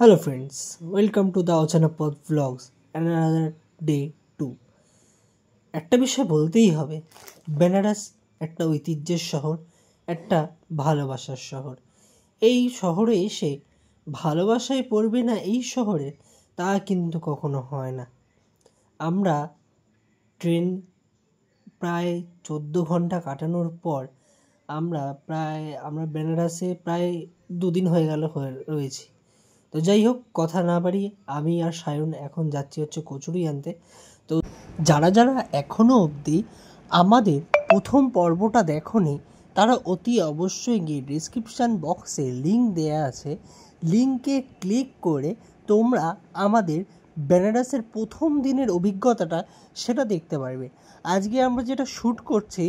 Hello friends, welcome to the Ochanapod vlogs and another day 2. একটা বিষয় বলতেই হবে, বেনারস একটা ঐতিহ্যের শহর, একটা ভালোবাসার শহর। এই শহরে এসে ভালোবাসায় পড়বে না এই শহরে, তা কিন্তু কখনো হয় না। আমরা ট্রেন প্রায় 14 ঘন্টা কাটানোর পর আমরা বেনারসে প্রায় 2 দিন হয়ে গেল রয়েছি। তো যাই হোক, কথা না বাড়িয়ে আমি আর সায়ন এখন যাচ্ছি হচ্ছে কচুরি আনতে। তো যারা এখনও অবধি আমাদের প্রথম পর্বটা দেখোনি, তারা অতি অবশ্যই গিয়ে ডিসক্রিপশান বক্সে লিঙ্ক দেয়া আছে, লিঙ্কে ক্লিক করে তোমরা আমাদের বেনারসের প্রথম দিনের অভিজ্ঞতাটা সেটা দেখতে পারবে। আজকে আমরা যেটা শ্যুট করছি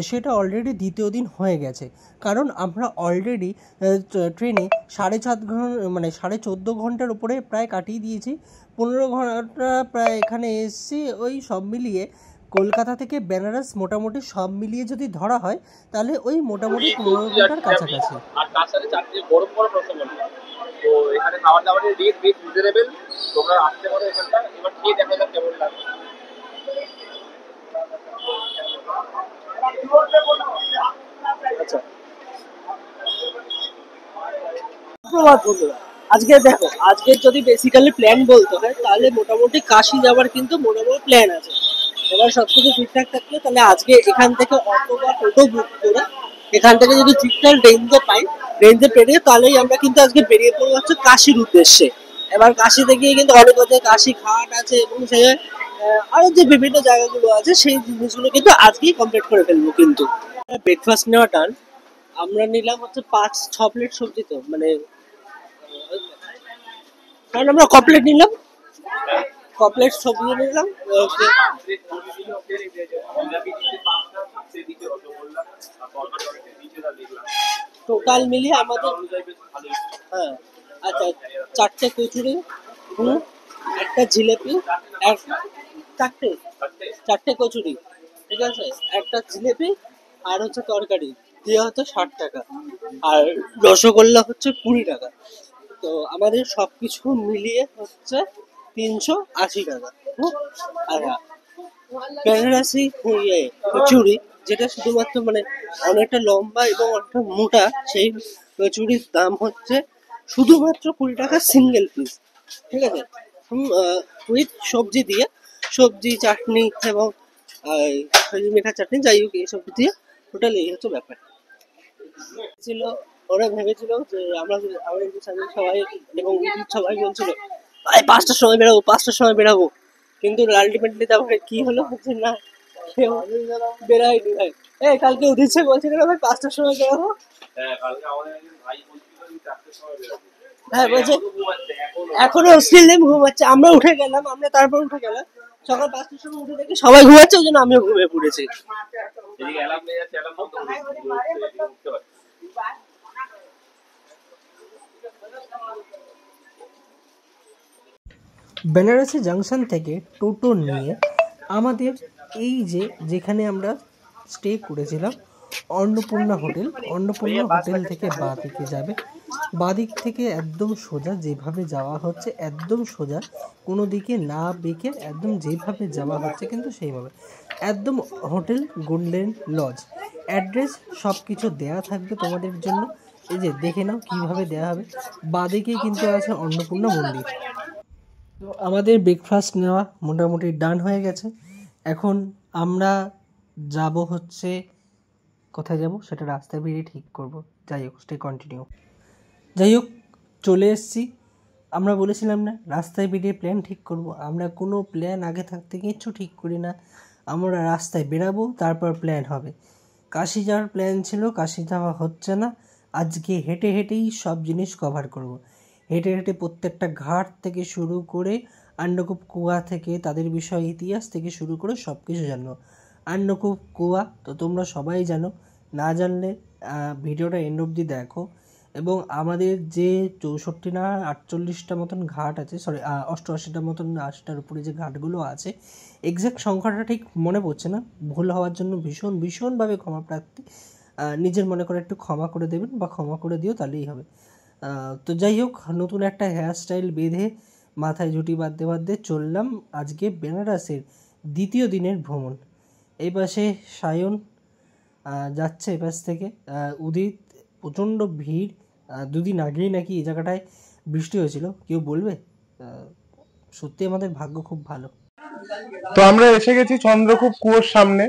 সেটা অলরেডি দ্বিতীয় দিন হয়ে গেছে, কারণ আমরা অলরেডি ট্রেনে 14.5 ঘন্টার উপরে প্রায় কাটিয়ে দিয়েছি। 15 ঘন্টা প্রায় এখানে এসেছি। ওই সব মিলিয়ে কলকাতা থেকে বেনারস মোটামুটি সব মিলিয়ে যদি ধরা হয় তাহলে ওই মোটামুটি 15 ঘন্টার কাছাকাছি। আর তার সাথে চারটে গরম গরম রসগোল্লা। তো এখানে খাবার দাবারের রেট বেশ রিজনেবল। তোমরা আসতে পারো এখানটা, এবার খেয়ে দেখা যাক কেমন লাগে। আচ্ছা, প্রভাত বন্ধুরা, আজকে দেখো, আজকে যদি বেসিক্যালি প্ল্যান বলতে হয় তাহলে মোটামুটি কাশি যাওয়ার কিন্তু মোটামুটি প্ল্যান আছে। এবার সব কিছু ঠিকঠাক থাকলে তাহলে আজকে এখান থেকে অটো বা টোটো বুক করে এখান থেকে যদি ঠিকঠাক রেঞ্জে পেরিয়ে তাহলেই আমরা কিন্তু আজকে বেরিয়ে পড়বো হচ্ছে কাশির উদ্দেশ্যে। এবার কাশিতে গিয়ে কিন্তু অনেক আছে, কাশি ঘাট আছে এবং সে আরো যে বিভিন্ন জায়গাগুলো আছে সেই জিনিসগুলো কিন্তু আজকেই কমপ্লিট করে ফেলবো। কিন্তু ব্রেকফাস্ট নেওয়া টান। আমরা নিলাম হচ্ছে 5-6 প্লেট সবজি, তো মানে কারণ আমরা কমপ্লিট নিলাম, কমপ্লিট সবজি নিলাম। টোটাল মিলিয়ে আমাদের হ্যাঁ আচ্ছা, 4টে কচুরি, একটা জিলেপি, চারটে কচুরি, ঠিক আছে, একটা জিলেপি আর হচ্ছে তরকারি দিয়ে হচ্ছে 60 টাকা, আর রসগোল্লা হচ্ছে 20 টাকা। তো আমাদের সবকিছু মিলিয়ে হচ্ছে 380 টাকা। আর বেনারসি কচুরি, যেটা শুধুমাত্র মানে অনেকটা লম্বা এবং অনেকটা মোটা, সেই কচুরির দাম হচ্ছে শুধুমাত্র 20 টাকা সিঙ্গেল পিস, ঠিক আছে, উইথ সবজি দিয়ে, সবজি চাটনি এবং মিঠা চাটনি, যাই হোক এইসব দিয়ে টোটাল এই হচ্ছে ব্যাপার ছিল। ওরা ভেবেছিল যে আমরা সবাই এবং সবাই বলছিল ভাই 5টার সময় বেরাবো, কিন্তু আলটিমেটলি তারপরে কি হলো হচ্ছে না, কেউ বেরাইনি ভাই। কালকে উদিচ্ছে বলছিল না ভাই 5টার সময় বেরাবো। হ্যাঁ বলছে এখনো স্টিল ঘুমাচ্ছে। আমরা তারপর উঠে গেলাম সকাল 5টার সময়, উঠে দেখি সবাই ঘুমাচ্ছে, ওই জন্য আমিও ঘুমিয়ে পড়েছি। বেনারসি জাংশন থেকে টোটো নিয়ে আমাদের যেখানে আমরা স্টে করেছিলাম অন্নপূর্ণা হোটেল থেকে বাঁদিকে যাবে। বাঁদিক থেকে একদম সোজা যেভাবে যাওয়া হচ্ছে, একদম সোজা, কোনো দিকে না বেঁকে একদম যেভাবে যাওয়া হচ্ছে কিন্তু সেইভাবে একদম হোটেল গোল্ডেন লজ। অ্যাড্রেস সব কিছু দেওয়া থাকবে তোমাদের জন্য, এই যে দেখে নাও কীভাবে দেওয়া হবে। বাঁদিকেই কিন্তু আছে অন্নপূর্ণা মন্দির। তো আমাদের ব্রেকফাস্ট নেওয়া মোটামুটি ডান হয়ে গেছে। এখন আমরা যাব হচ্ছে, কোথায় যাব সেটা রাস্তায় বেরিয়ে ঠিক করব। যাই হোক, চলে এসেছি। আমরা বলেছিলাম না রাস্তায় বেরিয়ে প্ল্যান ঠিক করব, আমরা কোনো প্ল্যান আগে থাকতে কিচ্ছু ঠিক করি না। আমরা রাস্তায় বেরাবো, তারপর প্ল্যান হবে। কাশি যাওয়ার প্ল্যান ছিল, কাশি যাওয়া হচ্ছে না। আজকে হেঁটে হেঁটেই সব জিনিস কভার করব। হেঁটে হেঁটে প্রত্যেকটা ঘাট থেকে শুরু করে আন্নকূপ কুয়া থেকে তাদের বিষয় ইতিহাস থেকে শুরু করে সব কিছু জানবো। আন্নকূপ কুয়া তো তোমরা সবাই জানো, না জানলে ভিডিওটা এন্ড অবধি দেখো। এবং আমাদের যে 64 না 48টা মতন ঘাট আছে, 88টা মতন, 80টার উপরে যে ঘাটগুলো আছে, এক্স্যাক্ট সংখ্যাটা ঠিক মনে পড়ছে না, ভুল হওয়ার জন্য ভীষণভাবে ক্ষমা প্রার্থী। নিজের মনে করে একটু ক্ষমা করে দেবেন বা ক্ষমা করে দিও, তাহলেই হবে। তো যাই হোক, নতুন একটা হেয়ার স্টাইল বেঁধে মাথায় ঝুঁটি বাঁধতে বাঁধতে চললাম আজকে বেনারসের দ্বিতীয় দিনের ভ্রমণ। এই পাশে সায়ন যাচ্ছে এপাশ থেকে, উদিত। প্রচণ্ড ভিড়। দুদিন আগেই নাকি এই জায়গাটায় বৃষ্টি হয়েছিল, কেউ বলবে? সত্যি আমাদের ভাগ্য খুব ভালো। তো আমরা এসে গেছি চন্দ্রকূপ কুয়োর সামনে,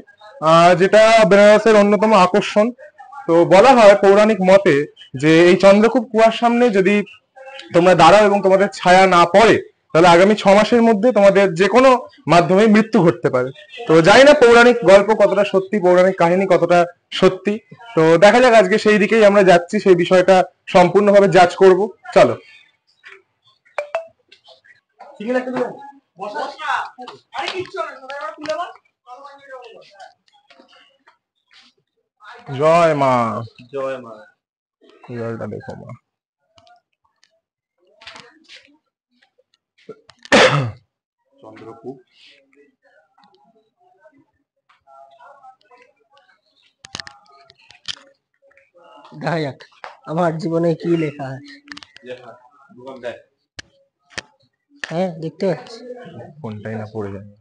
যেটা বেনারসের অন্যতম আকর্ষণ। তো বলা হয় পৌরাণিক মতে যে এই চন্দ্রকূপ কুয়ার সামনে যদি তোমরা দাঁড়াও এবং তোমাদের ছায়া না পড়ে, তাহলে আগামী 6 মাসের মধ্যে তোমাদের যে কোনো মাধ্যমে মৃত্যু ঘটতে পারে। তো জানি না পৌরাণিক গল্প কতটা সত্যি, পৌরাণিক কাহিনী কতটা সত্যি। তো দেখা যাক, আজকে সেই দিকেই আমরা যাচ্ছি, সেই বিষয়টা সম্পূর্ণভাবে জাজ করব। চলো। জয় মা। জয় মা। জলটা দেখো মা। চন্দ্রকূপ। দেখা যাক আমার জীবনে কি লেখা আছে। হ্যাঁ, দেখতে পাচ্ছি। ফোনটাই না পড়ে যাবে।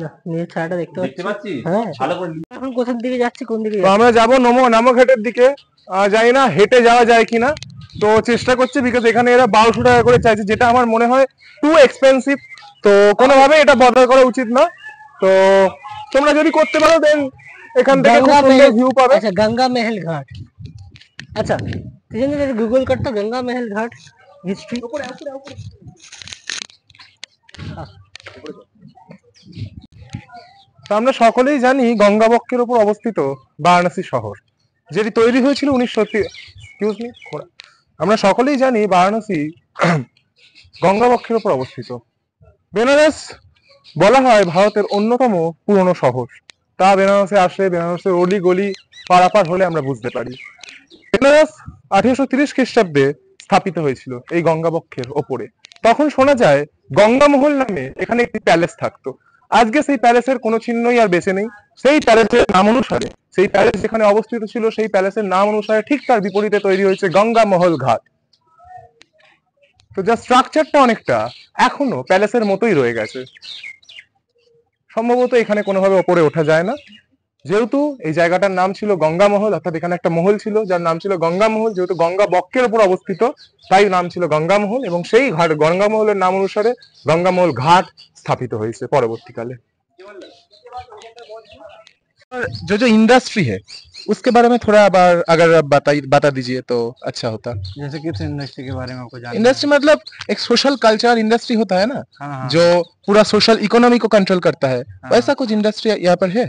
না, নিজের ছায়াটা দেখতে পাচ্ছি। হ্যাঁ, এখন কোথার দিকে যাচ্ছি, কোন দিকে তো আমরা যাবো নামঘাটের দিকে। জানি না হেঁটে যাওয়া যায় কিনা, তো চেষ্টা করছি, বিকজ এখানে এরা 1200 টাকা করে চাইছে, যেটা আমার মনে হয় টু এক্সপেন্সিভ। তো কোনোভাবে এটা বদল করা উচিত না। তো তোমরা যদি করতে পারো দেন এখান থেকে খুব সুন্দর ভিউ পাবে। আচ্ছা, গঙ্গা মেহেল ঘাট। আচ্ছা, তুই জানিস গুগল করতো গঙ্গা মেহেল ঘাট হিস্ট্রি। তো আমরা সকলেই জানি গঙ্গাবক্ষের উপর অবস্থিত বারাণসী শহর, যেটি তৈরি হয়েছিল 1900। আমরা সকলেই জানি বারাণসী গঙ্গাবক্ষের উপর অবস্থিত। বেনারস বলা হয় ভারতের অন্যতম পুরনো শহর। তা বেনারসে আসলে বেনারসের অলি গলি পারাপার হলে আমরা বুঝতে পারি। বেনারস 1830 খ্রিস্টাব্দে স্থাপিত হয়েছিল এই গঙ্গাবক্ষের ওপরে। তখন শোনা যায় গঙ্গামহল নামে এখানে একটি প্যালেস থাকতো। আজকে সেই প্যালেসের কোনো চিহ্নই আর বেঁচে নেই। সেই প্যালেসের নাম অনুসারে, সেই প্যালেস যেখানে অবস্থিত ছিল সেই প্যালেসের নাম অনুসারে ঠিক তার বিপরীতে তৈরি হয়েছে গঙ্গামহল ঘাট। তো যা স্ট্রাকচারটা অনেকটা এখনো প্যালেসের মতোই রয়ে গেছে। সম্ভবত এখানে কোনোভাবে ওপরে ওঠা যায় না, যেহেতু এই জায়গাটার নাম ছিল গঙ্গামহল, অর্থাৎ এখানে একটা মহল ছিল যার নাম ছিল গঙ্গামহল। যেহেতু গঙ্গা বক্ষের উপর অবস্থিত তাই নাম ছিল গঙ্গামহল, এবং সেই ঘাট গঙ্গামহলের নাম অনুসারে গঙ্গামহল ঘাট স্থাপিত হয়েছে পরবর্তীকালে। जो जो इंडस्ट्री है उसके बारे में थोड़ा अगर आप बता दीजिए तो अच्छा होता। जैसे किस इंडस्ट्री के बारे में आपको जानना इंडस्ट्री मतलब एक सोशल कल्चर इंडस्ट्री होता है ना, हाँ। जो पूरा सोशल इकोनॉमी को कंट्रोल करता है, हाँ। वैसा कुछ इंडस्ट्री यहाँ पर है?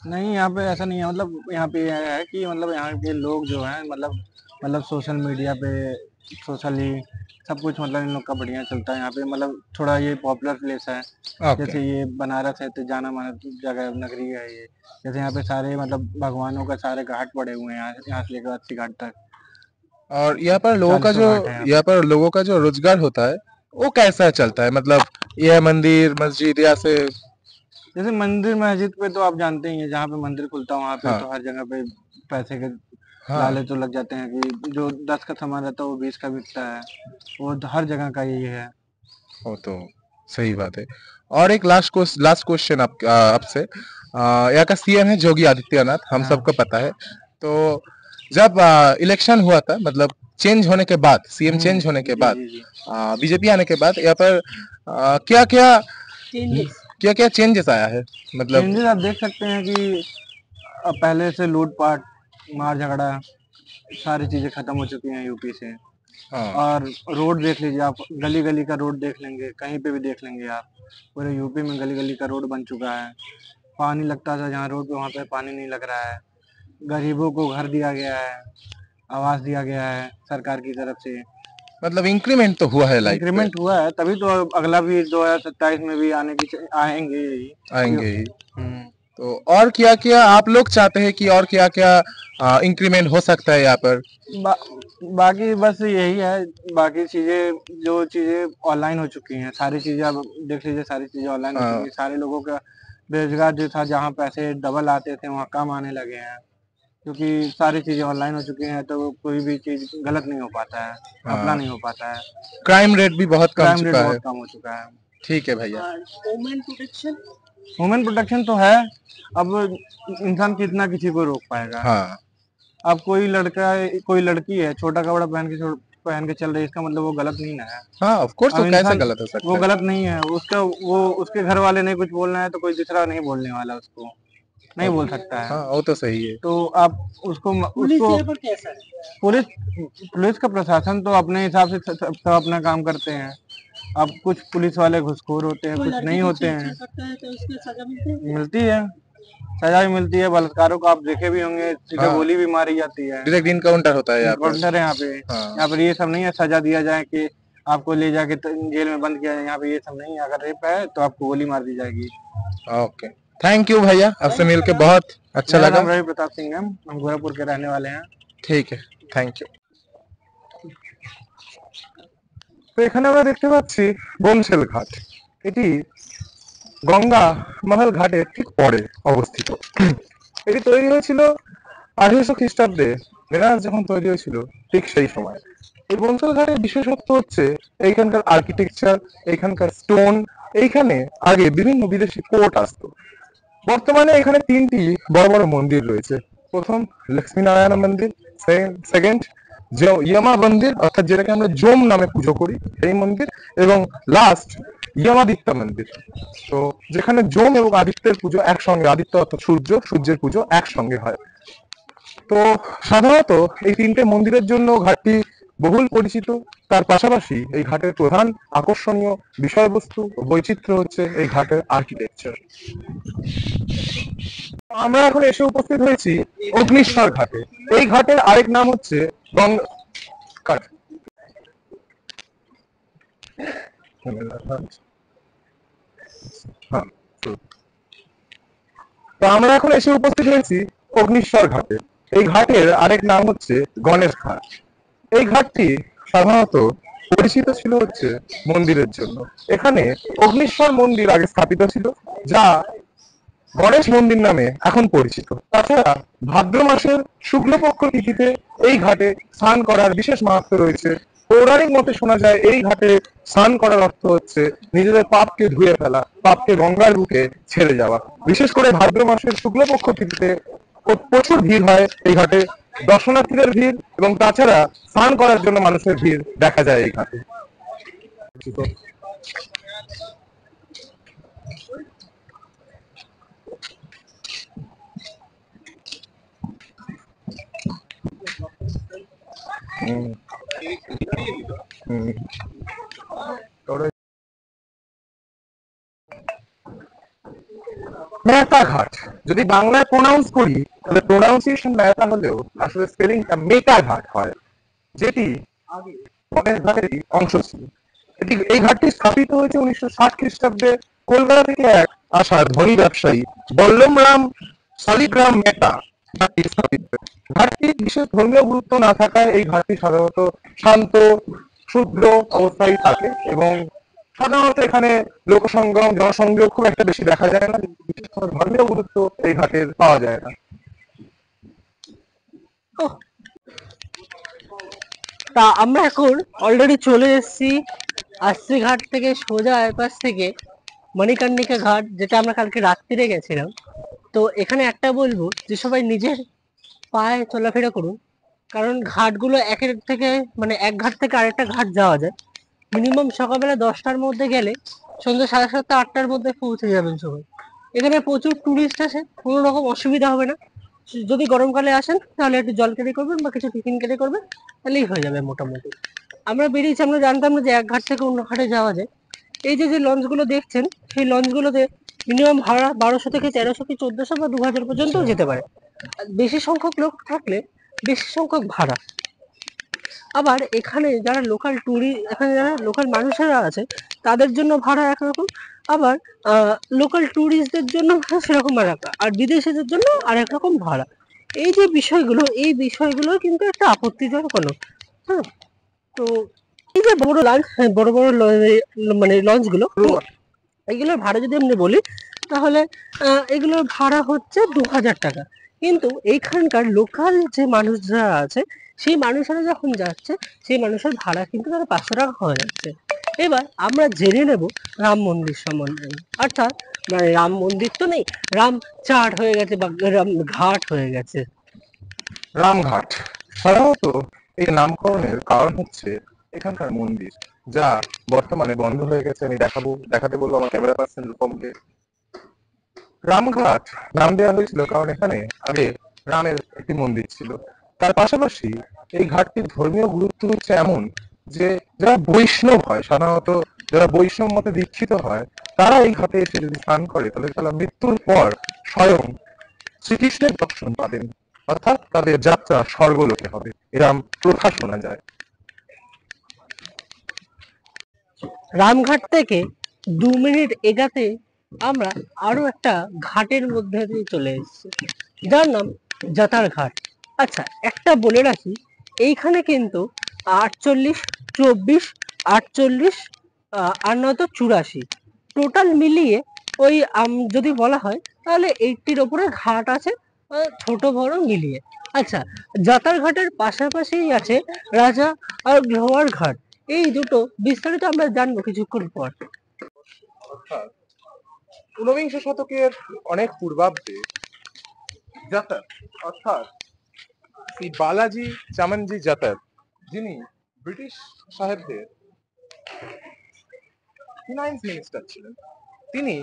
नहीं, यहाँ पे ऐसा नहीं है। मतलब यहाँ पे यह है कि मतलब यहाँ के लोग जो हैं मतलब सोशल मीडिया पे सोशली सब कुछ मतलब इन लोग का बढ़िया चलता है यहाँ पे। मतलब थोड़ा ये पॉपुलर प्लेस है। जैसे ये बनारस है तो जाना माना जगह नगरी है ये। जैसे यहाँ पे सारे मतलब भगवानों का सारे घाट पड़े हुए हैं यहाँ से लेकर 80 घाट तक। और यहाँ पर लोगों का जो रोजगार होता है वो कैसा चलता है? मतलब यह मंदिर मस्जिद या से जैसे मंदिर मस्जिद पे तो आप जानते ही हैं, जहाँ पे मंदिर खुलता है वहाँ पे हाँ। तो हर जगह पे पैसे के हाँ। लाले तो लग जाते हैं कि जो 10 का सामान रहता है वो 20 का बिकता है। वो तो हर जगह का यही है। वो तो सही बात है। और एक लास्ट क्वेश्चन आपसे। यहाँ का सीएम है योगी आदित्यनाथ, हम हाँ। सबको पता है। तो जब इलेक्शन हुआ था, मतलब चेंज होने के बाद, सीएम चेंज होने के बाद, बीजेपी आने के बाद यहाँ पर क्या क्या चेंजेस आया है? मतलब चेंजेस आप देख सकते हैं कि अब पहले से लूटपाट मार झगड़ा सारी चीजें खत्म हो चुकी हैं यूपी से। हाँ। और रोड देख लीजिए आप, गली गली का रोड देख लेंगे, कहीं पे भी देख लेंगे आप, पूरे यूपी में गली गली का रोड बन चुका है। पानी लगता था जहाँ रोड पे वहाँ पे पानी नहीं लग रहा है। गरीबों को घर दिया गया है, आवास दिया गया है सरकार की तरफ से। मतलब इंक्रीमेंट तो हुआ है, लाइफ इंक्रीमेंट हुआ है, तभी तो अगला भी 2027 में भी आएंगे आएंगे ही। तो और क्या क्या आप लोग चाहते हैं कि और क्या क्या इंक्रीमेंट हो सकता है यहाँ पर? बाकी बस यही है। बाकी चीजें जो चीजें ऑनलाइन हो चुकी हैं, सारी चीजें आप देख लीजिए, सारी चीजें ऑनलाइन हो चुकी हैं। सारे लोगों का बेरोजगार जो था, जहाँ पैसे डबल आते थे वहाँ कम आने लगे हैं। क्योंकि सारी चीजें ऑनलाइन हो चुकी हैं, तो कोई भी चीज गलत नहीं हो पाता है, घपला हाँ, नहीं हो पाता है, क्राइम रेट भी बहुत कम क्राइम रेट चुका है। बहुत कम हो चुका है। ठीक है भैया। और वुमेन प्रोटेक्शन। वुमेन प्रोटेक्शन तो है, अब इंसान कितना किसी को रोक पाएगा। हाँ अब कोई लड़का कोई लड़की है छोटा कपड़ा पहन के चल रही है, इसका मतलब वो गलत नहीं ना है। हाँ, ऑफ कोर्स, अब वो कैसे इंसान गलत हो वो सकता है। गलत नहीं है, उसका वो उसके घर वाले ने कुछ बोलना है तो कोई दूसरा नहीं बोलने वाला, उसको नहीं बोल सकता है। हाँ, वो तो सही है। तो आप उसको पुलिस उसको यहाँ पर कैसा है? पुलिस पुलिस का प्रशासन तो अपने हिसाब से सब अपना काम करते हैं। अब कुछ पुलिस वाले घुसखोर होते हैं, कोई कुछ लड़की नहीं को होते छेड़छाड़ हैं। करता है तो उसकी सजा मिलती है? मिलती है, सजा भी मिलती है। बलात्कारों को आप देखे भी होंगे, सीधा हाँ, गोली भी मारी जाती है। डायरेक्ट इनकाउंटर होता है यहाँ पर। इनकाउंटर है यहाँ पे। हाँ, यहाँ पर ये सब नहीं है सजा दिया जाए कि आपको ले जाके जेल में बंद किया जाए, यहाँ पे ये सब नहीं है। अगर रेप है तो आपको गोली मार दी जाएगी। ओके। थैंक यू भैया, आपसे मिलके बहुत अच्छा मेरा लगा। नाम रवि प्रताप सिंह है, हम गोरखपुर के रहने वाले हैं। ঠিক আছে, থ্যাংক ইউ। তো এখানে আমরা দেখতে পাচ্ছি বংশেল ঘাট। এটি গঙ্গা মহল ঘাটের ঠিক পরে অবস্থিত। এটি তৈরি হয়েছিল 1800 খ্রিস্টাব্দে, বেনারস যখন তৈরি হয়েছিল ঠিক সেই সময়। এই বংশেল ঘাটের বিশেষত্ব হচ্ছে এইখানকার আর্কিটেকচার, এইখানকার স্টোন। এইখানে আগে বিভিন্ন বিদেশি কোর্ট আসতো। বর্তমানে এখানে তিনটি বড় বড় মন্দির রয়েছে। প্রথম লক্ষ্মী নারায়ণ মন্দির, সেকেন্ড ইয়মা মন্দির অর্থাৎ যেটাকে আমরা জোম নামে পুজো করি এই মন্দির, এবং লাস্ট ইয়মাদিত্য মন্দির। তো যেখানে জোম এবং আদিত্যের পুজো একসঙ্গে, আদিত্য অর্থাৎ সূর্য, সূর্যের পুজো একসঙ্গে হয়। তো সাধারণত এই তিনটে মন্দিরের জন্য ঘাটটি বহুল পরিচিত। তার পাশাপাশি এই ঘাটের প্রধান আকর্ষণীয় বিষয়বস্তু ও বৈচিত্র্য হচ্ছে এই ঘাটের আর্কিটেকচার। আমরা এখন এসে উপস্থিত হয়েছি অগ্নিশ্বর ঘাটে। এই ঘাটের আরেক নাম হচ্ছে গঙ্গা ঘাট। হ্যাঁ, তো আমরা এখন এসে উপস্থিত হয়েছি অগ্নিশ্বর ঘাটে। এই ঘাটের আরেক নাম হচ্ছে গণেশ ঘাট। এই ঘাটটি সাধারণত পরিচিত ছিল হচ্ছে মন্দিরের জন্য। এখানে অগ্নিশ্বর মন্দির আগে স্থাপিত ছিল, যা গণেশ মন্দির নামে এখন পরিচিত। তাছাড়া ভাদ্র মাসের শুক্লপক্ষ তিথিতে এই ঘাটে স্নান করার বিশেষ মাহাত্ম্য রয়েছে। পৌরাণিক মতে শোনা যায় এই ঘাটে স্নান করার অর্থ হচ্ছে নিজেদের পাপকে ধুয়ে ফেলা, পাপকে গঙ্গার বুকে ছেড়ে যাওয়া। বিশেষ করে ভাদ্র মাসের শুক্লপক্ষ তিথিতে প্রচুর ভিড় হয় এই ঘাটে, দর্শনার্থীদের ভিড়, এবং তাছাড়া স্নান করার জন্য মানুষের ভিড় দেখা যায় এই ঘাটে। মেহতা ঘাট যদি বাংলায় প্রোনাউন্স করি তাহলে প্রোনাউন্সিয়েশন মেহতা হলেও আসলে স্পেলিংটা মেটা ঘাট হয়, যেটি গণেশ ঘাটেরই অংশ ছিল। এই ঘাটটি স্থাপিত হয়েছে 1960 খ্রিস্টাব্দে কলকাতা থেকে এক আসা ধনী ব্যবসায়ী বল্লমরাম শালিগ্রাম মেহতা ঘাটটি স্থাপিত। ঘাটটি বিশেষ ধর্মীয় গুরুত্ব না থাকায় এই ঘাটটি সাধারণত শান্ত শুভ্র অবস্থায় থাকে, এবং সাধারণত এখানে লোকসংগম জনসংযোগ খুব একটা বেশি দেখা যায় না। বিশেষ কোনো ধর্মীয় গুরুত্ব এই ঘাটের পাওয়া যায় না। তা আমরা এখন অলরেডি চলে এসেছি আশ্রী ঘাট থেকে সোজা এপাশ থেকে মণিকর্ণিকা ঘাট, যেটা আমরা কালকে রাত্রিরে গেছিলাম। তো এখানে একটা বলবো যে সবাই নিজের পায়ে চলাফেরা করুন, কারণ ঘাটগুলো একের থেকে মানে এক ঘাট থেকে আরেকটা ঘাট যাওয়া যায়। মিনিমাম সকালবেলা 10টার মধ্যে গেলে সন্ধ্যা 7:30 8টার মধ্যে পৌঁছে যাবেন সবাই। এখানে প্রচুর টুরিস্ট আছে, কোনো রকম অসুবিধা হবে না। যদি গরমকালে আসেন তাহলে একটু জল ক্যারি করবেন বা কিছু টিফিন ক্যারি করবেন, তাহলেই হয়ে যাবে মোটামুটি। আমরা বেরিয়েছি, আমরা জানতাম না যে এক ঘাট থেকে অন্য ঘাটে যাওয়া যায়। এই যে যে লঞ্চগুলো দেখছেন, সেই লঞ্চগুলোতে মিনিমাম ভাড়া 1200 থেকে 1300 কি 1400 বা 2000 পর্যন্ত যেতে পারে। বেশি সংখ্যক লোক থাকলে বেশি সংখ্যক ভাড়া। আবার এখানে যারা এখানে যারা লোকাল মানুষেরা আছে তাদের জন্য ভাড়া একরকম, আবার লোকাল ট্যুরিস্টদের জন্য সেরকম আর বিদেশিদের জন্য আরেক রকম ভাড়া। এই যে বিষয়গুলো, এই বিষয়গুলো কিন্তু একটা আপত্তিজনক কোনো। হ্যাঁ, তো এই যে বড় লঞ্চ, বড় বড় মানে লঞ্চগুলো, এগুলোর ভাড়া যদি আমি বলি তাহলে এগুলোর ভাড়া হচ্ছে 2000 টাকা। কিন্তু এইখানকার লোকাল যে মানুষরা আছে সেই মানুষেরা যখন যাচ্ছে সেই মানুষের ভাড়া কিন্তু তারা 500 টাকা হয়ে যাচ্ছে। এবার আমরা জেনে নেব রাম মন্দির সম্বন্ধে, অর্থাৎ মানে রাম মন্দির তো নেই, রাম চাট হয়ে গেছে বা রাম ঘাট হয়ে গেছে। রামঘাট সাধারণত এই নামকরণের কারণ হচ্ছে এখানকার মন্দির, যা বর্তমানে বন্ধ হয়ে গেছে। আমি দেখাতে বলবো আমার ক্যামেরা পার্সন রূপমকে। রামঘাট নাম দেওয়া হয়েছিল কারণ এখানে আগে রামের একটি মন্দির ছিল। তার পাশাপাশি এই ঘাটটির ধর্মীয় গুরুত্ব হচ্ছে এমন যে যারা বৈষ্ণব হয়, সাধারণত যারা বৈষ্ণব মতে দীক্ষিত হয়, তারা এই ঘাটে এসে যদি স্নান করে তাহলে তারা মৃত্যুর পর স্বয়ং শ্রীকৃষ্ণের দর্শন পাবেন, অর্থাৎ তাদের যাত্রা স্বর্গলোকে হবে, এরম প্রথা শোনা যায়। রামঘাট থেকে 2 মিনিট এগাতে আমরা আরো একটা ঘাটের মধ্যে দিয়ে চলে এসেছি, যার নাম জাতার ঘাট। আচ্ছা, একটা বলে রাখি, এইখানে কিন্তু 48, 24, 48 আর নয়তো 84 টোটাল মিলিয়ে ওই যদি বলা হয় তাহলে 80-র ওপরে ঘাট আছে, ছোট বড় মিলিয়ে। আচ্ছা, জাতার ঘাটের পাশাপাশি আছে রাজা আর গ্লোয়ার ঘাট। এই দুটো বিস্তারিত আমরা জানবো কিছুক্ষণ পর। অর্থাৎ ঊনবিংশ শতকের অনেক পূর্বাব্দে জাতার, অর্থাৎ শ্রী বালাজি চামানজি জাতার, যিনি ব্রিটিশ সাহেবদের ফিনান্স মিনিস্টার ছিলেন, তিনি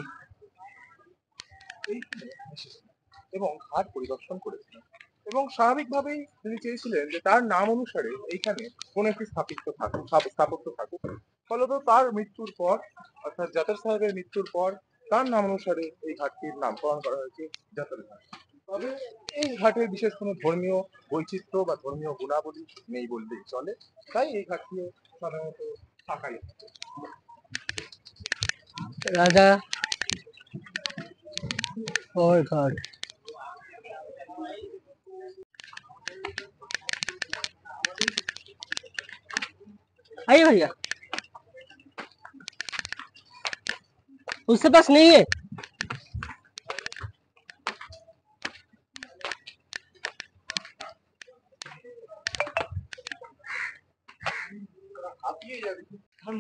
এবং ঘাট পরিদর্শন করেছিলেন এবং স্বাভাবিকভাবেই তিনি চেয়েছিলেন যে তার নাম অনুসারে এইখানে কোন একটি স্থাপত্য থাকুক। ফলত তার মৃত্যুর পর, অর্থাৎ জাতার সাহেবের মৃত্যুর পর, তার নাম অনুসারে এই ঘাটটির নামকরণ করা হয়েছে জাতার ঘাট। তবে এই ঘাটের বিশেষ কোনো ধর্মীয় বৈচিত্র্য বা ধর্মীয় গুণাবলী নেই বললেই চলে, তাই এই ঘাটটিও সাধারণত ফাঁকাই থাকে। রাজা और घाट आइए भैया, उसके पास नहीं है।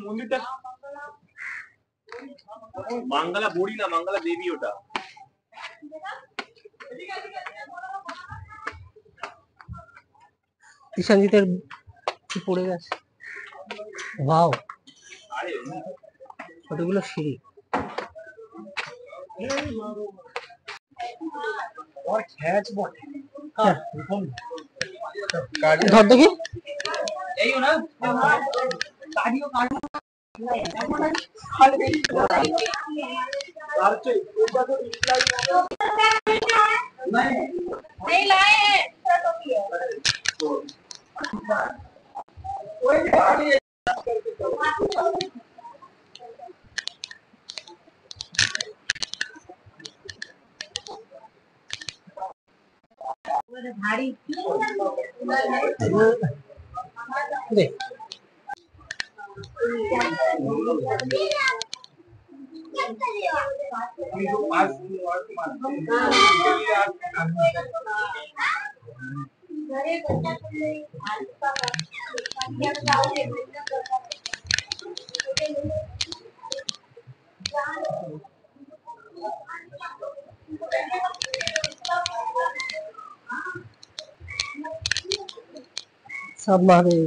মন্দিরটা মাঙ্গালা বড়ি না, মাঙ্গালা দেবী ওটা। কিষানজিতের পড়ে গেছে। ওয়াও, কতগুলো সিঁড়ি। ধর দেখি। नहीं लाए हैं भारी देख सब मारे।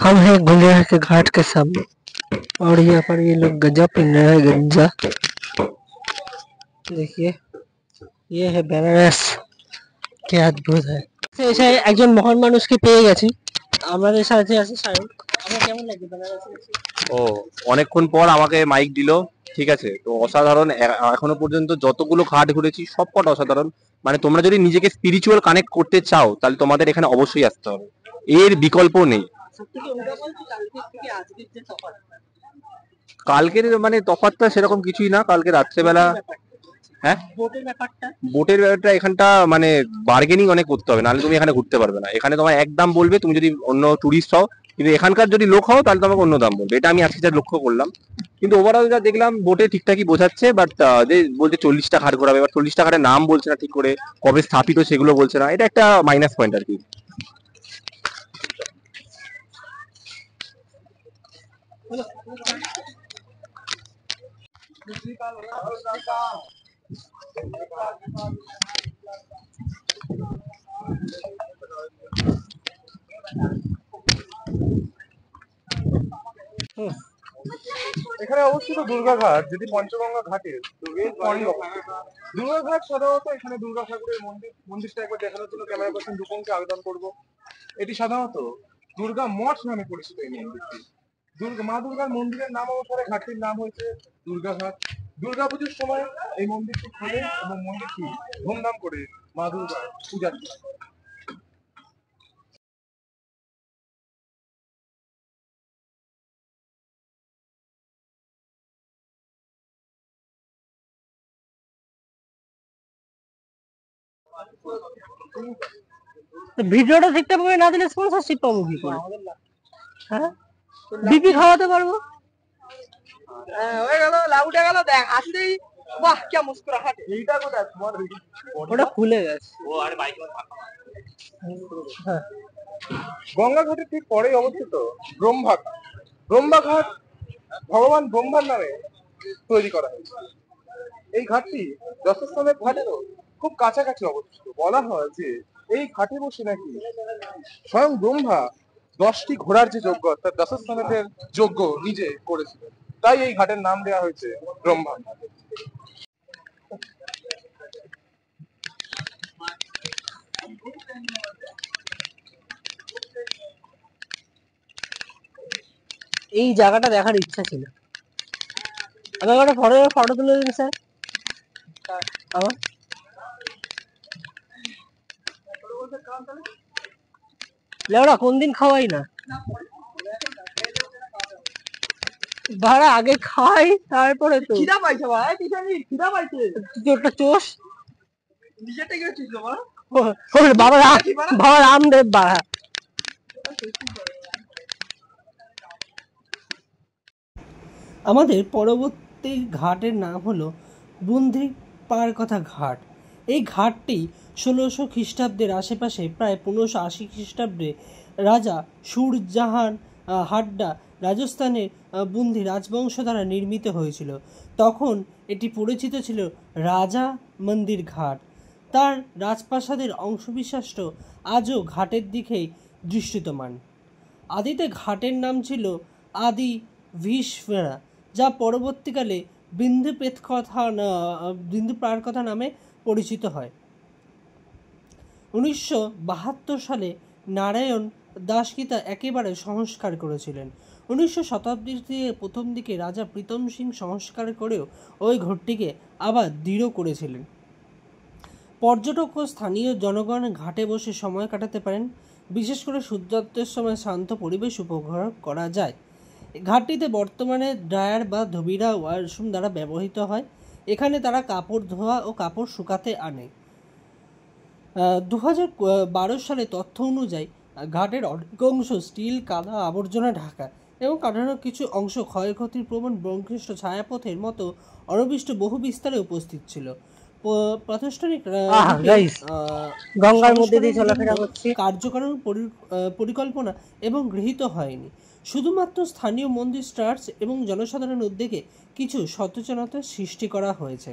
हम हैं गुलिया के घाट के सामने और यहाँ पर ये लोग गंजा पीन रहे हैं। गंजा देखिए, ये है বেনারস, কি অদ্ভুত है। এসে একজন মহান মানুষকে পেয়ে গেছি আমাদের সাথে আছে সায়ন। আমার কেমন লাগে বেনারসে এসে? ও, অনেকক্ষণ পর আমাকে মাইক দিলো, ঠিক আছে, তো অসাধারণ। এখনো পর্যন্ত যতগুলো ঘাট ঘুরেছি সবকটা অসাধারণ। মানে তোমরা যদি নিজেকে স্পিরিচুয়াল কানেক্ট করতে চাও তাহলে তোমাদের এখানে অবশ্যই আসতে হবে, এর বিকল্প নেই। সব থেকে ওটা বলছি কালকের থেকে আজকের যে তফাৎ, কালকের মানে তফাৎটা সেরকম কিছুই না, কালকে রাত্রেবেলা। হ্যাঁ, বোটের ব্যাপারটা বোটের ব্যাপারটা এখানটা মানে বার্গেনিং অনেক করতে হবে, নাহলে তুমি এখানে ঘুরতে পারবে না। এখানে তোমার এক দাম বলবে তুমি যদি অন্য টুরিস্ট হও, কিন্তু এখানকার যদি লোক হও তাহলে তোমাকে অন্য দাম বলবে। এটা আমি আজকে যা লক্ষ্য করলাম। কিন্তু ওভারঅল যা দেখলাম বোটে ঠিকঠাকই বোঝাচ্ছে, বাট যে বলছে 40টা ঘাট ঘোরাবে, এবার 40টা ঘাটের নাম বলছে না ঠিক করে, কবে স্থাপিত সেগুলো বলছে না, এটা একটা মাইনাস পয়েন্ট আর কি। এখানে অবস্থিত দুর্গাঘাট যেটি পঞ্চগঙ্গা ঘাটের এর পরেই অবস্থিত। দুর্গাঘাট সাধারণত এখানে দুর্গা ঠাকুরের মন্দিরটা একবার দেখানোর জন্য ক্যামেরা পার্সন রূপমকে আবেদন করব। এটি সাধারণত দুর্গা মঠ নামে পরিচিত এই মন্দিরটি। মা দুর্গার মন্দিরের নাম অনুসারে ঘাটটির নাম হয়েছে দুর্গাঘাট। দুর্গাপুজোর সময় এই মন্দিরটি খোলে এবং মন্দিরটি ধুমধাম করে মা দুর্গার পূজা হয়। ভিডিওটা দেখতে পাবে, না দিলে স্পন্সরশিপ পাবো কি করে? হ্যাঁ, বিপি খাওয়াতে পারবো। হয়ে গেল, লাউটে গেল, দেখ আসলেই বাহ কে মুস্কুরাহাট। এইটা কোথায় তোমার? ওটা খুলে গেছে। হ্যাঁ, গঙ্গা ঘাটের ঠিক পরেই অবস্থিত ব্রহ্মা ঘাট। ব্রহ্মা ঘাট ভগবান ব্রহ্মার নামে তৈরি করা হয়েছে। এই ঘাটটি যশস্থানের ঘাটেরও খুব কাছাকাছি অবস্থিত। বলা হয় যে এই ঘাটে বসে নাকি স্বয়ং ব্রহ্মা 10টি ঘোড়ার যে যজ্ঞ অর্থাৎ যশস্থানের যজ্ঞ নিজে করেছিলেন, তাই এই ঘাটের নাম দেওয়া হয়েছে ব্রহ্মা ঘাট। এই জায়গাটা দেখার ইচ্ছা ছিল। আমাকে একটা ফটো তুলে দিন স্যার। আমার লেওড়া কোন দিন খাওয়াই না, ভাড়া আগে খাই তারপরে তো খিদা পাইছে ভাই, পিছনে খিদা পাইছে। তুই একটা চোষ। নিজেটা গেছিস বাবা। বাবা রামদেব বাড়া। আমাদের পরবর্তী ঘাটের নাম হলো বুন্ধি পার কথা ঘাট। এই ঘাটটি 1600 খ্রিস্টাব্দের আশেপাশে প্রায় 1580 খ্রিস্টাব্দে রাজা সুরজাহান হাড্ডা রাজস্থানের বুন্ধি রাজবংশ দ্বারা নির্মিত হয়েছিল। তখন এটি পরিচিত ছিল রাজা মন্দির ঘাট। তার রাজপ্রাসাদের অংশবিশিষ্ট আজও ঘাটের দিকেই দৃশ্যমান। আদিতে ঘাটের নাম ছিল আদি ভিশভেড়া, যা পরবর্তীকালে বিন্দু পার কথা নামে পরিচিত হয়। 1972 সালে নারায়ণ দাসকিতা একেবারে সংস্কার করেছিলেন। 1900 শতাব্দীর প্রথম দিকে রাজা প্রীতম সিং সংস্কার করেও ওই ঘাটটিকে আবার দৃঢ় করেছিলেন। পর্যটক ও স্থানীয় জনগণ ঘাটে বসে সময় কাটাতে পারেন। বিশেষ করে সূর্যাস্তের সময় শান্ত পরিবেশ উপভোগ করা যায়। ঘাটটিতে বর্তমানে ড্রায়ার বা ধোবিরা ওয়াশরুম দ্বারা ব্যবহৃত হয়। এখানে তারা কাপড় ধোয়া ও কাপড় শুকাতে আনে। 2012 সালে তথ্য অনুযায়ী ঘাটের অনেক অংশ স্টিল কাদা আবর্জনা ঢাকা এবং কাটানোর কিছু অংশ ক্ষয়ক্ষতির প্রবণ ব্রহ্মকৃষ্ট ছায়াপথের মতো অনবিষ্ট বহু বিস্তারে উপস্থিত ছিল। প্রাতিষ্ঠানিক গঙ্গার মধ্যে দিয়ে চলাফেরা করছে কার্যকর পরিকল্পনা এবং গৃহীত হয়নি। শুধুমাত্র স্থানীয় মন্দির ট্রাস্ট এবং জনসাধারণের উদ্যোগে কিছু সচেতনতা সৃষ্টি করা হয়েছে।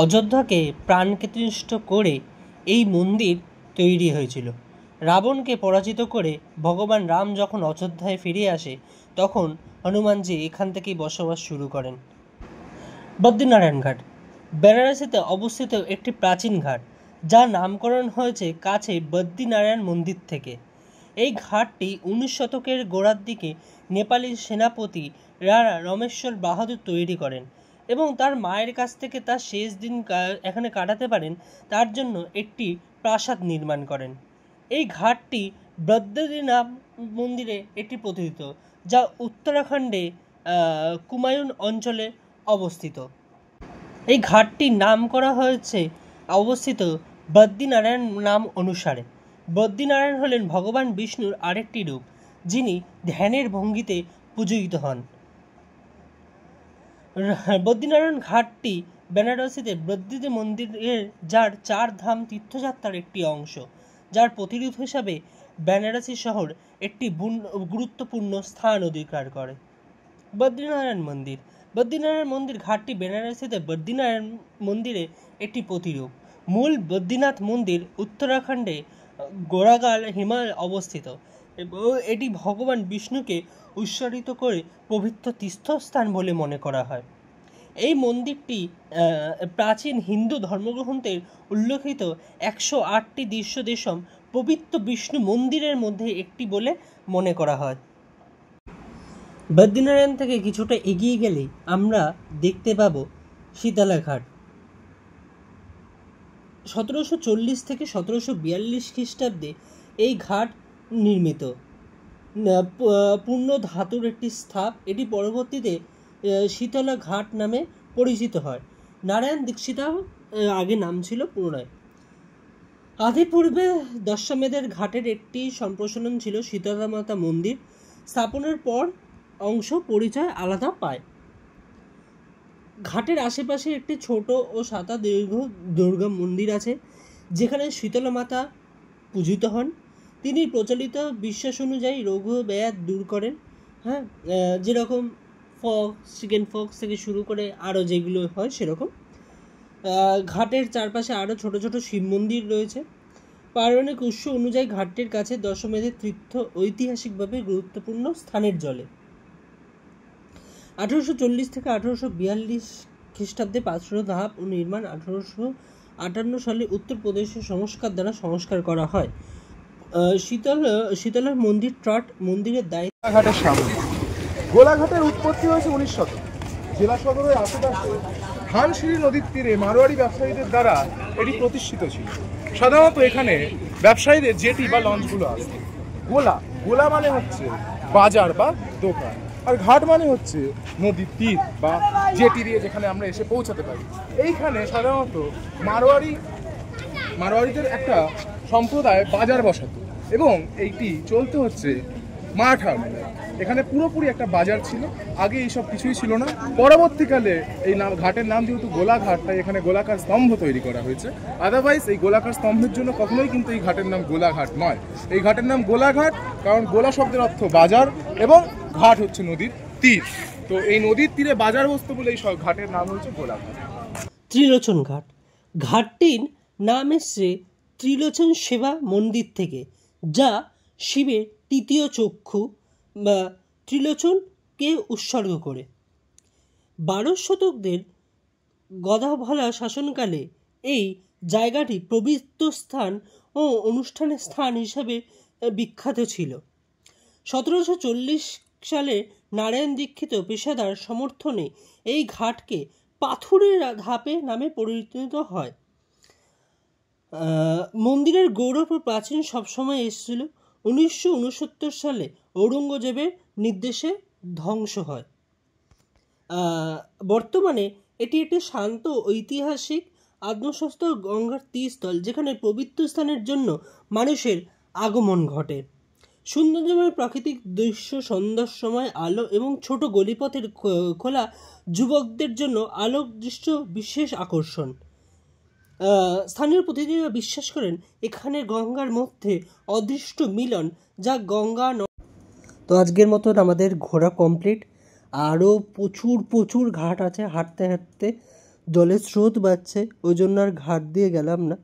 অযোধ্যাকে প্রাণপ্রতিষ্ঠিত করে এই মন্দির তৈরি হয়েছিল। রাবণকে পরাজিত করে ভগবান রাম যখন অযোধ্যায় ফিরে আসে তখন হনুমানজি এখান থেকেই বসবাস শুরু করেন। বদ্রীনারায়ণ ঘাট বেনারসিতে অবস্থিত একটি প্রাচীন ঘাট, যার নামকরণ হয়েছে কাছে বদ্রীনারায়ণ মন্দির থেকে। এই ঘাটটি 19 শতকের গোড়ার দিকে নেপালি সেনাপতি রাণা রমেশ্বর বাহাদুর তৈরি করেন এবং তার মায়ের কাছ থেকে তার শেষ দিন এখানে কাটাতে পারেন তার জন্য একটি প্রাসাদ নির্মাণ করেন। এই ঘাটটি বদ্রীনাথ মন্দিরে একটি প্রতিষ্ঠিত, যা উত্তরাখণ্ডে কুমায়ুন অঞ্চলে অবস্থিত। এই ঘাটটির নাম করা হয়েছে অবস্থিত বদ্রীনারায়ণ নাম অনুসারে। বদ্রীনারায়ণ হলেন ভগবান বিষ্ণুর আরেকটি রূপ, যিনি ধ্যানের ভঙ্গিতে পূজিত হন। বদ্রীনারায়ণ ঘাটটি বেনারসিতে বদ্রী মন্দিরের যার 4 ধাম তীর্থযাত্রার একটি অংশ, যার প্রতিরূপ হিসাবে বেনারসি শহর একটি গুরুত্বপূর্ণ স্থান অধিকার করে। বদ্রীনারায়ণ মন্দির বদ্রীনারায়ণ মন্দির ঘাটটি বেনারসিতে বদ্রীনারায়ণ মন্দিরের একটি প্রতিরূপ। মূল বদ্রীনাথ মন্দির উত্তরাখণ্ডে গোড়াগাল হিমালয় অবস্থিত এবং এটি ভগবান বিষ্ণুকে উৎসর্গিত করে পবিত্র তীর্থস্থান বলে মনে করা হয়। এই মন্দিরটি প্রাচীন হিন্দু ধর্মগ্রন্থের উল্লেখিত 108টি দৃশ্যদেশম পবিত্র বিষ্ণু মন্দিরের মধ্যে একটি বলে মনে করা হয়। বদ্রীনারায়ণ থেকে কিছুটা এগিয়ে গেলে আমরা দেখতে পাব শীতলা ঘাট। 1740 থেকে 1742 খ্রিস্টাব্দে এই ঘাট নির্মিত পূর্ণ ধাতুর একটি স্থাপ। এটি পরবর্তীতে শীতলা ঘাট নামে পরিচিত হয়। নারায়ণ দীক্ষিতা আগে নাম ছিল পুনরায়। আদি পূর্বে দশমেধের ঘাটের একটি সম্প্রসারণ ছিল শীতলা মাতা মন্দির। স্থাপনের পর অংশ পরিচয় আলাদা পায়। ঘাটের আশেপাশে একটি ছোট ও সাদা দুর্গা মন্দির আছে, যেখানে শীতলা মাতা পূজিত হন। তিনি প্রচলিত বিশ্বাস অনুযায়ী রোগ ব্যাধ দূর করেন। যেরকম চিকেন ফক্স থেকে শুরু করে আরও যেগুলো হয় সেরকম। ঘাটের চারপাশে আরও ছোট ছোট শিব মন্দির রয়েছে। পৌরাণিক উৎস অনুযায়ী ঘাটটির কাছে দশমেধের তীর্থ ঐতিহাসিকভাবে গুরুত্বপূর্ণ স্থানের জলে। 1840 থেকে 1842 খ্রিস্টাব্দে 500 ধাপ ও নির্মাণ 1858 সালে উত্তরপ্রদেশের সংস্কার দ্বারা সংস্কার করা হয়। শীতলার মন্দির ট্রাট মন্দিরের দায়িত্ব। গোলাঘাটের সামনে গোলাঘাটের উৎপত্তি হয়েছে 19 শতকে। জেলা সদরের আশেপাশে ধানসিঁড়ি নদীর তীরে মারোয়াড়ি ব্যবসায়ীদের দ্বারা এটি প্রতিষ্ঠিত ছিল। সাধারণত এখানে ব্যবসায়ীদের জেটি বা লঞ্চগুলো আসে। গোলা মানে হচ্ছে বাজার বা দোকান, আর ঘাট মানে হচ্ছে নদীর তীর বা জেটি দিয়ে যেখানে আমরা এসে পৌঁছাতে পারি। এইখানে সাধারণত মারোয়াড়িদের একটা সম্প্রদায় বাজার বসাতো এবং এইটি চলতে হচ্ছে মারাঠার আমলে। এখানে পুরোপুরি একটা বাজার ছিল। আগে এইসব কিছুই ছিল না। পরবর্তীকালে এই ঘাটের নাম যেহেতু গোলাঘাট, তাই এখানে গোলাকার স্তম্ভ তৈরি করা হয়েছে। আদারওয়াইজ এই গোলাকার স্তম্ভের জন্য কখনোই কিন্তু এই ঘাটের নাম গোলাঘাট নয়। এই ঘাটের নাম গোলাঘাট কারণ গোলা শব্দের অর্থ বাজার এবং ঘাট হচ্ছে নদীর তীর। তো এই নদীর তীরে বাজার বসত বলে এই ঘাটের নাম হচ্ছে গোলাঘাট। ত্রিলোচন ঘাট ঘাটটির নাম এসছে ত্রিলোচন সেবা মন্দির থেকে, যা শিবের তৃতীয় চক্ষু বা ত্রিলোচনকে উৎসর্গ করে। 12 শতকের গদাভলা শাসনকালে এই জায়গাটি পবিত্র স্থান ও অনুষ্ঠানের স্থান হিসাবে বিখ্যাত ছিল। 1740 সালে নারায়ণ দীক্ষিত পেশাদার সমর্থনে এই ঘাটকে পাথুরের ধাপে নামে পরিচিত হয়। মন্দিরের গৌরব ও প্রাচীন সবসময় এসেছিল। 1969 সালে ঔরঙ্গজেবের নির্দেশে ধ্বংস হয়। বর্তমানে এটি একটি শান্ত ঐতিহাসিক আত্মস্থ গঙ্গার তীরস্থল, যেখানে পবিত্র স্থানের জন্য মানুষের আগমন ঘটে। সুন্দরবনের প্রাকৃতিক দৃশ্য, সন্ধ্যার সময় আলো এবং ছোট গলিপথের খোলা যুবকদের জন্য আলোক দৃশ্য বিশেষ আকর্ষণ। স্থানীয় প্রতিনিধিরা বিশ্বাস করেন এখানে গঙ্গার মধ্যে অদৃষ্ট মিলন, যা গঙ্গা। তো আজকের মতন আমাদের ঘোরা কমপ্লিট। আরও প্রচুর ঘাট আছে হাঁটতে হাঁটতে। জলের স্রোত বাড়ছে, ওই জন্য আর ঘাট দিয়ে গেলাম না।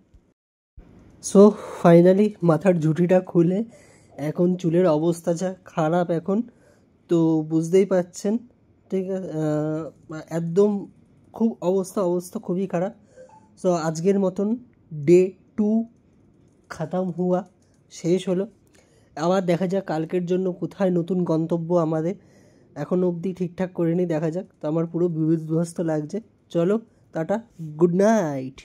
সো ফাইনালি মাথার ঝুঁটিটা খুলে এখন চুলের অবস্থা যা খারাপ এখন, তো বুঝতেই পারছেন, ঠিক আছে, একদম খুব অবস্থা খুবই খারাপ। সো আজকের মতন ডে 2 খতম হুয়া, শেষ হলো। আবার দেখা যাক কালকের জন্য কোথায় নতুন গন্তব্য আমাদের, এখনও অবধি ঠিকঠাক করে নি, দেখা যাক। তো আমার পুরো বিধ্বস্ত লাগছে। চলো টাটা, গুড নাইট।